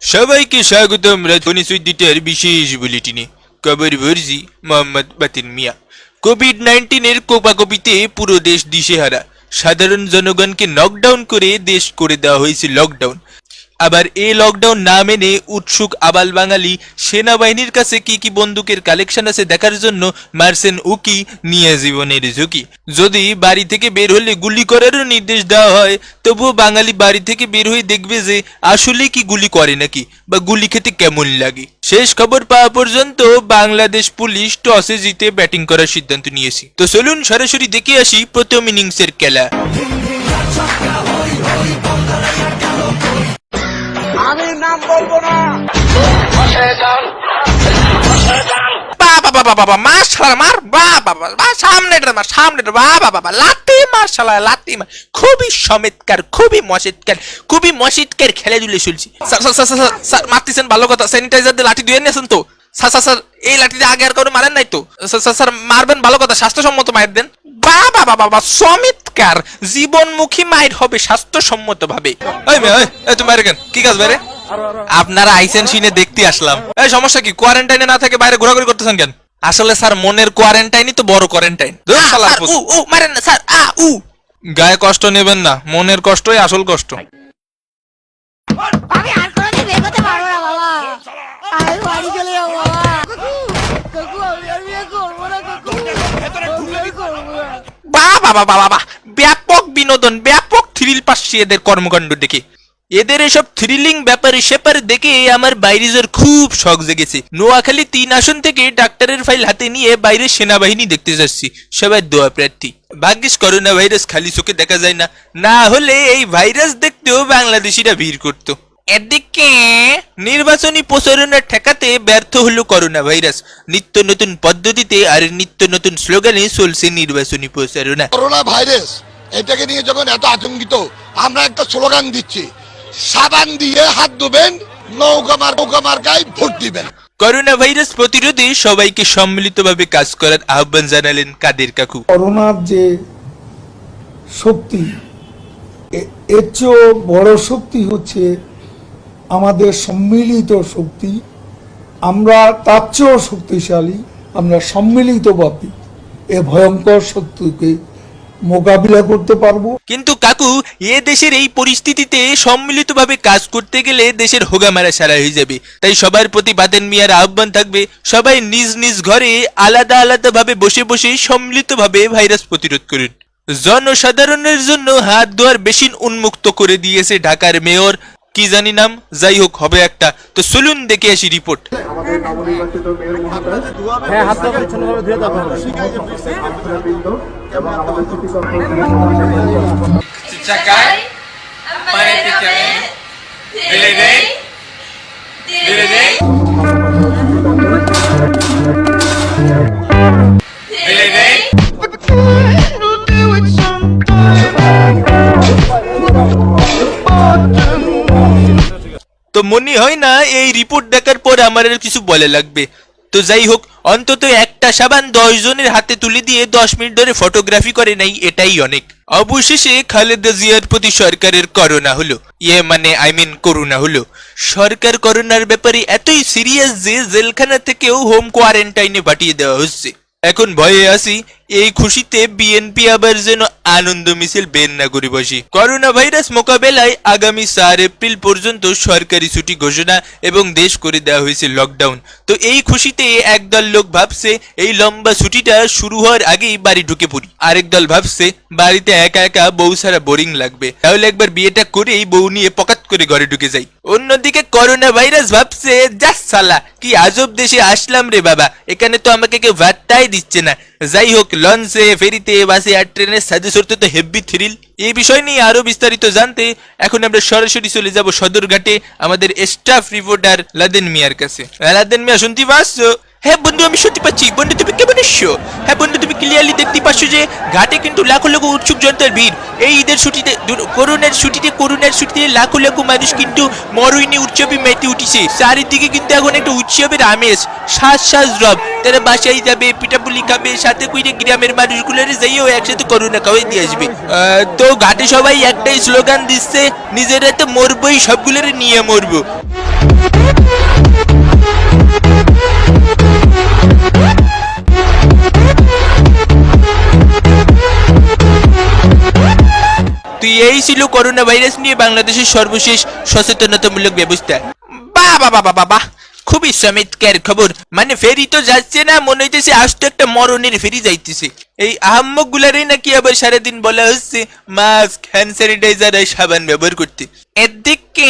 সবাইকে স্বাগতম রাজধানী সুইডিটের বিশেষ বুলেটিনে। খবর পড়ছি মোহাম্মদ বাতিন মিয়া। কোভিড-19 কোপাকপিতে পুরো দেশ দিশেহারা। সাধারণ জনগণকে নকডাউন করে দেশ করে দেওয়া হয়েছে লকডাউন। আবার এই লকডাউন না মেনে উৎসুক আবাল বাঙালি সেনাবাহিনীর কাছে কি কি বন্দুকের কালেকশন আছে দেখার জন্য মারছেন উকি নিয়ে জীবনের ঝুঁকি। যদি বাড়ি থেকে বের হলে গুলি করারও নির্দেশ দেওয়া হয়, তবুও বাঙালি বাড়ি থেকে বের হয়ে দেখবে যে আসলে কি গুলি করে নাকি, বা গুলি খেতে কেমন লাগে। শেষ খবর পাওয়া পর্যন্ত বাংলাদেশ পুলিশ টসে জিতে ব্যাটিং করার সিদ্ধান্ত নিয়েছে। তো চলুন সরাসরি দেখে আসি প্রথম ইনিংসের খেলা। আমি নাম বলবো না। বাবা মার মার বাবা সামনে লাতি মার লাতি মার। খুবই চমৎকার, খুবই মসিদকার খেলাধুলা চলছে। স্যার মারতেছেন ভালো কথা, স্যানিটাইজার দিয়ে লাঠি ধুয়ে নিয়েছেন তো? স্যার এই লাঠিতে আগে আর কারো মারেন নাই তো? স্যার মারবেন ভালো কথা, স্বাস্থ্যসম্মত মায়ের দেন। বাবা চমৎকার, জীবনমুখী মাইর হবে স্বাস্থ্যসম্মত ভাবে। তুমি বাইরে কেন, কি কাজ বাইরে? আপনারা আইসেন সিনে দেখতে আসলাম। এই সমস্যা কি, কোয়ারেন্টাইনে না থেকে বাইরে ঘোরাঘুরি করতেছেন কেন? আসলে স্যার মনের কোয়ারেন্টাইনই তো বড় কোয়ারেন্টাইন। মারেন না স্যার, গায়ে কষ্ট নেবেন না, মনের কষ্টই আসল কষ্ট। আমি আর কোনোদিন বের করতে পারবো না বাবা, আমি বাড়ি চলে যাবো বাবা। কাকু আমি আর বিয়ে করবো না কাকু, আমি করবো না। বাবা ব্যাপক বিনোদন, ব্যাপক থ্রিল পাচ্ছি এদের কর্মকাণ্ড দেখে। এদের এসব থ্রিলিং ব্যাপারে সেপারে দেখে আমার বাইরের খুব শখ জেগেছে। নোয়াখালী 3 আসন থেকে ডাক্তারের ফাইল হাতে নিয়ে বাইরে সেনাবাহিনী দেখতে যাচ্ছি, সবাই দোয়া প্রার্থী। ভাগ্যিস করোনা ভাইরাস খালি চোখে দেখা যায় না, না হলে এই ভাইরাস দেখতেও বাংলাদেশিরা ভিড় করতো। এদিকে নির্বাচনী প্রচারণা ঠেকাতে ব্যর্থ হলো করোনা ভাইরাস। নিত্য নতুন পদ্ধতিতে আর নিত্য নতুন স্লোগানে চলছে নির্বাচনী প্রচারণা। করোনা ভাইরাস এটাকে নিয়ে যখন এত আতঙ্কিত, আমরা একটা স্লোগান দিচ্ছি, সাবান দিয়ে হাত ধুবেন, নৌকা মার্কায় ভোট দিবেন। করোনা ভাইরাস প্রতিরোধে সবাইকে সম্মিলিতভাবে কাজ করার আহ্বান জানালেন কাদের কাকু। করোনার যে শক্তি, এর চেয়েও বড় শক্তি হচ্ছে আমাদের সম্মিলিত শক্তি। আমরা তার চেয়েও শক্তিশালী, আমরা সম্মিলিতভাবে এ ভয়ঙ্কর শত্রুকে মোকাবিলা করতে পারবো। কিন্তু কাকু, এ দেশের এই পরিস্থিতিতে সম্মিলিতভাবে কাজ করতে গেলে দেশের হোগামারা সারা হয়ে যাবে। তাই সবার প্রতি বাতেন মিয়ার আহ্বান থাকবে, সবাই নিজ নিজ ঘরে আলাদা আলাদা ভাবে বসে বসে সম্মিলিতভাবে ভাইরাস প্রতিরোধ করুন। জনসাধারণের জন্য হাত ধোয়ার বেসিন উন্মুক্ত করে দিয়েছে ঢাকার মেয়র, কি জানি নাম, যাই হোক হবে একটা। তো চলুন দেখে আসি রিপোর্ট। তো মনে হয় না এই রিপোর্ট দেখার পর আমার আর কিছু বলে লাগবে। তো যাই হোক, অন্তত একটা সাবান 10 জনের হাতে তুলে দিয়ে 10 মিনিট ধরে ফটোগ্রাফি করে নাই, এটাই অনেক। অবশেষে খালেদা জিয়ার প্রতি সরকারের করোনা হলো, করোনা হলো। সরকার করোনার ব্যাপারে এতই সিরিয়াস যে জেলখানা থেকেও হোম কোয়ারেন্টাইনে পাঠিয়ে দেওয়া হচ্ছে। এখন ভয়ে আছি এই খুশিতে বিএনপি আবার যেন আনন্দ মিছিল বের না করে বসি। করোনা ভাইরাস মোকাবেলায় আগামী 4 এপ্রিল পর্যন্ত সরকারি ছুটি ঘোষণা এবং দেশ করে দেওয়া হয়েছে লকডাউন। তো এই খুশিতে একদল লোক ভাবছে এই লম্বা ছুটিটা শুরু হওয়ার আগেই বাড়ি ঢুকে পড়ি, আরেক দল ভাবছে বাড়িতে একা একা বউ ছাড়া বোরিং লাগবে, তাহলে একবার বিয়েটা করেই বউ নিয়ে পকাত করে ঘরে ঢুকে যাই। অন্যদিকে করোনা ভাইরাস ভাবছে, যা সালা কি আজব দেশে আসলাম রে বাবা, এখানে তো আমাকে কেউ ভাতটাই দিচ্ছে না। যাই হোক, লঞ্চে, ফেরিতে, বাসে আর ট্রেনের সাথে চড়তে তো হেভি থ্রিল। এই বিষয় নিয়ে আরো বিস্তারিত জানতে এখন আমরা সরাসরি চলে যাব সদরঘাটে আমাদের স্টাফ রিপোর্টার লাদেন মিয়ার কাছে। লাদেন মিয়া, শুনতে পাচ্ছ? হ্যাঁ বন্ধু, আমি শুনতে পাচ্ছি। বন্ধু তুমি কেমন এসছো? হ্যাঁ বন্ধু, তুমি ক্লিয়ারলি দেখতে পাচ্ছ যে ঘাটে কিন্তু লাখো লাখো উৎসুক জনতার ভিড়। এই ঈদের ছুটিতে, করোনার ছুটিতে লাখো লাখো মানুষ কিন্তু মরুইনি উৎসবে মেতে উঠেছে। চারিদিকে কিন্তু এখন একটা উৎসবের আমেজ, শ্বাস রব। তারা বাসায় যাবে, পিঠাপুলি খাবে, সাথে কইরে গ্রামের মানুষগুলোর যাইও একসাথে করোনা খাওয়াই দিয়ে আসবে। তো ঘাটে সবাই একটাই স্লোগান দিচ্ছে, নিজেরা তো মরবই, সবগুলোর নিয়ে মরবো। তুই এই ছিল করোনা ভাইরাস নিয়ে বাংলাদেশের সর্বশেষ সচেতনতামূলক ব্যবস্থা। বাহ বাহ বাহ বাহ বাহ, খুবই চমৎকার খবর। মানে ফেরি তো যাচ্ছে না, মনে হইতেছে আজ তো একটা মরণের ফেরি যাইতেছে। এই আহাম্মক গুলারে নাকি আবার সারাদিন বলা হচ্ছে মাস্ক, হ্যান্ড স্যানিটাইজার আর সাবান ব্যবহার করতে। এদিকে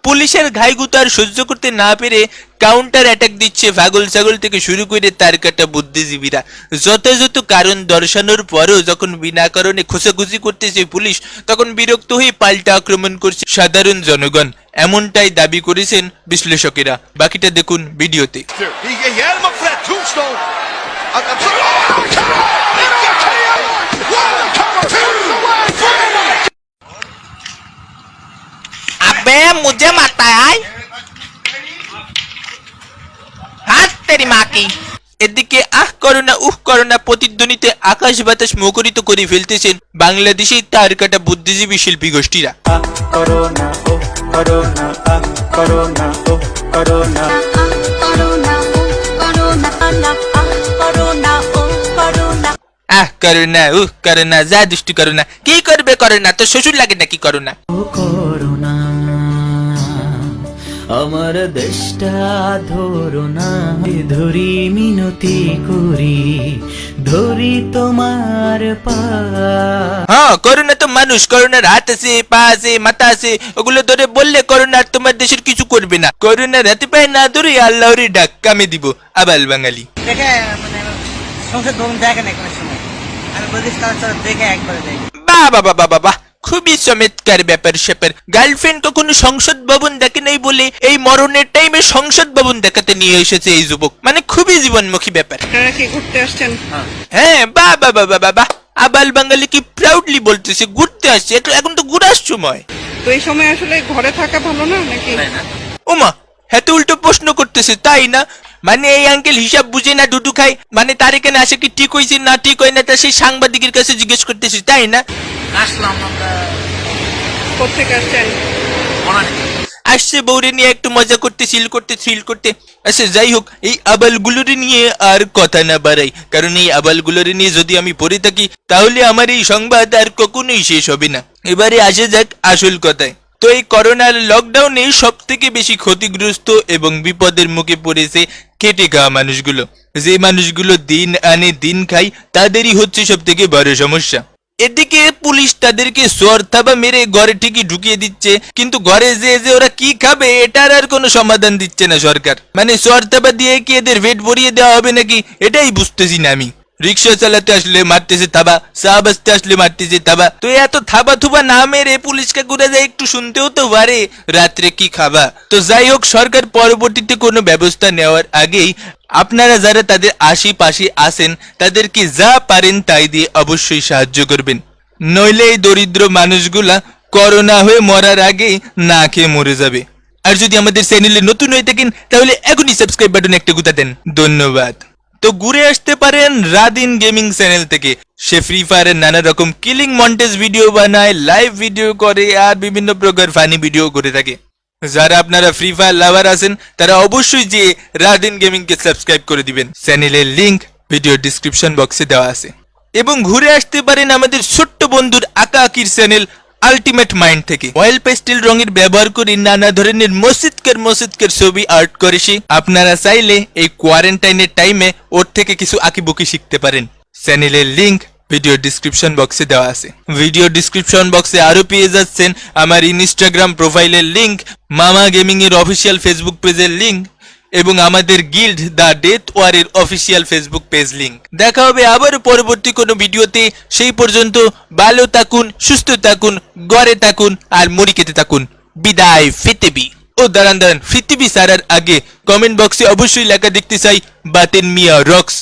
পুলিশের ঘাইগুতো আর সহ্য করতে না পেরে কাউন্টার অ্যাটাক দিচ্ছে পাগল ছাগল থেকে শুরু করে তার কাটা বুদ্ধিজীবীরা। যথাযথ কারণ দর্শানোর পরও যখন বিনা কারণে খোঁচাখুচি করতেছে পুলিশ, তখন বিরক্ত হয়ে পাল্টা আক্রমণ করছে সাধারণ জনগণ। এমনটাই দাবি করেছেন বিশ্লেষকেরা। বাকিটা দেখুন ভিডিওতে। আবে মুঝে মাতায় হাত তেরি মাকি। এদিকে আহ করোনা উহ করোনা প্রতিধ্বনিতে আকাশ বাতাস মুখরিত করে ফেলতেছেন বাংলাদেশি তার কাটা বুদ্ধিজীবী শিল্পী গোষ্ঠীরা। করোনা ও করোনা করোনা ও করোনা আহ করোনা উহ করোনা, যা দুষ্টু করোনা। কি করবে করোনা? তো শ্বশুর লাগে নাকি করোনা? ও করোনা আমার দেশটা ধরো না, ধরি মিনতি করি, ধরি তোমার পা। হ্যাঁ, করোনা তো মানুষ, করোনার হাত আছে, পা আছে, মাথা আছে, ওগুলো ধরে বললে করোনা আর তোমার দেশের কিছু করবে না। করোনার হাতে পায়ে না ধরে আল্লাহর ডাক কামে দিব আবাল বাঙালি। দেখে মানে সংসদ ভবন দেখে না কোনো সময়, আমি বলিস তার দেখে একবার দেখি। বাহ বাহ বাহ বাহ বাহ, খুবই চমৎকার ব্যাপার স্যাপার। গার্লফ্রেন্ড কখনো সংসদ ভবন দেখে নাই বলে এই মরণের টাইমে সংসদ ভবন দেখাতে নিয়ে এসেছে এই যুবক। মানে খুবই জীবনমুখী ব্যাপার। আপনারা কি ঘুরতে আসছেন? হ্যাঁ, বাহ বাহ বাহ বাহ বাহ, আবাল বাঙালি কি প্রাউডলি বলতেছে ঘুরতে আসছে। এখন তো ঘুরার সময়। তো এই সময় আসলে ঘরে থাকা ভালো না নাকি? ওমা, এত উল্টো প্রশ্ন করতেছে, তাই না? মানে এই আঙ্কেল হিসাব বুঝে না, ডুডু খায়। মানে তার এখানে আসে কি ঠিক হয়েছে না ঠিক হয় না তা সেই সাংবাদিকের কাছে জিজ্ঞেস করতেছে, তাই না? আসলাম আমরা। কোথেকে আসছেন? আসছে বউরে নিয়ে একটু মজা করতে, চিল করতে, থ্রিল করতে। আচ্ছা যাই হোক, এই আবালগুলোরে নিয়ে আর কথা না বাড়াই, কারণ এই আবালগুলোরে নিয়ে যদি আমি পড়ে থাকি তাহলে আমার এই সংবাদ আর কখনোই শেষ হবে না। এবারে আসে যাক আসল কথায়। তো এই করোনার লকডাউনে সব থেকে বেশি ক্ষতিগ্রস্ত এবং বিপদের মুখে পড়েছে খেটে খাওয়া মানুষগুলো। যে মানুষগুলো দিন আনে দিন খায় তাদেরই হচ্ছে সব থেকে বড় সমস্যা। এদিকে পুলিশ তাদেরকে সোয়ার থাবা মেরে ঘরে ঠিকই ঢুকিয়ে দিচ্ছে, কিন্তু ঘরে যে ওরা কি খাবে এটার আর কোনো সমাধান দিচ্ছে না সরকার। মানে সোয়ার থাবা দিয়ে কি এদের পেট ভরিয়ে দেওয়া হবে নাকি, এটাই বুঝতেছি না আমি। রিক্সা চালাতে আসলে মারতেছে থাবা, চা বাজতে আসলে মারতেছে থাবা। তো এত থাবা থুবা না মেরে পুলিশকে ঘুরে যায় একটু শুনতেও তো পারে রাত্রে কি খাবা। তো যাই হোক, সরকার পরবর্তীতে কোনো ব্যবস্থা নেওয়ার আগেই আপনারা যারা তাদের আশেপাশে আছেন তাদেরকে যা পারেন তাই দিয়ে অবশ্যই সাহায্য করবেন, নইলে এই দরিদ্র মানুষগুলা করোনা হয়ে মরার আগেই না খেয়ে মরে যাবে। আর যদি আমাদের চ্যানেলে নতুন হয়ে থাকেন তাহলে এখনই সাবস্ক্রাইব বাটনে একটা গুঁতা দেন। ধন্যবাদ। তো ঘুরে আসতে পারেন রাদিন গেমিং চ্যানেল থেকে। সে ফ্রি ফায়ারের নানা রকম কিলিং মন্টেজ ভিডিও বানায়, লাইভ ভিডিও করে আর বিভিন্ন প্রকার ফানি ভিডিও করে থাকে। যারা আপনারা ফ্রি ফায়ার লাভার আছেন তারা অবশ্যই যে রাদিন গেমিং কে সাবস্ক্রাইব করে দিবেন। চ্যানেলের লিংক ভিডিও ডিসক্রিপশন বক্সে দেওয়া আছে। এবং ঘুরে আসতে পারেন আমাদের ছোট্ট বন্ধুর আঁকা আঁকির চ্যানেল আলটিমেট মাইন্ড থেকে। অয়েল পেস্টেল রঙের ব্যবহার করে নানা ধরনের মসজিদকের ছবি আর্ট করে সে। আপনারা চাইলে এই কোয়ারেন্টাইনের টাইমে ওর থেকে কিছু আঁকিবুকি শিখতে পারেন। চ্যানেলের লিংক ভিডিও ডিসক্রিপশন বক্সে দেওয়া আছে। ভিডিও ডিসক্রিপশন বক্সে আরো পেয়ে যাচ্ছেন আমার ইনস্টাগ্রাম প্রোফাইলের লিংক, মামা গেমিং এর অফিসিয়াল ফেসবুক পেজের লিংক এবং আমাদের গিল্ড দ্য ডেথ ওয়ারের অফিসিয়াল ফেসবুক পেজ লিংক। দেখা হবে আবার পরবর্তী কোনো ভিডিওতে। সেই পর্যন্ত ভালো থাকুন, সুস্থ থাকুন, ঘরে থাকুন আর মুড়ি খেতে থাকুন। বিদায় ফিতিবি। ও দাঁড়ান, ফিতিবি সারার আগে কমেন্ট বক্সে অবশ্যই লেখা দেখতে চাই বাতেন মিয়া রক্স।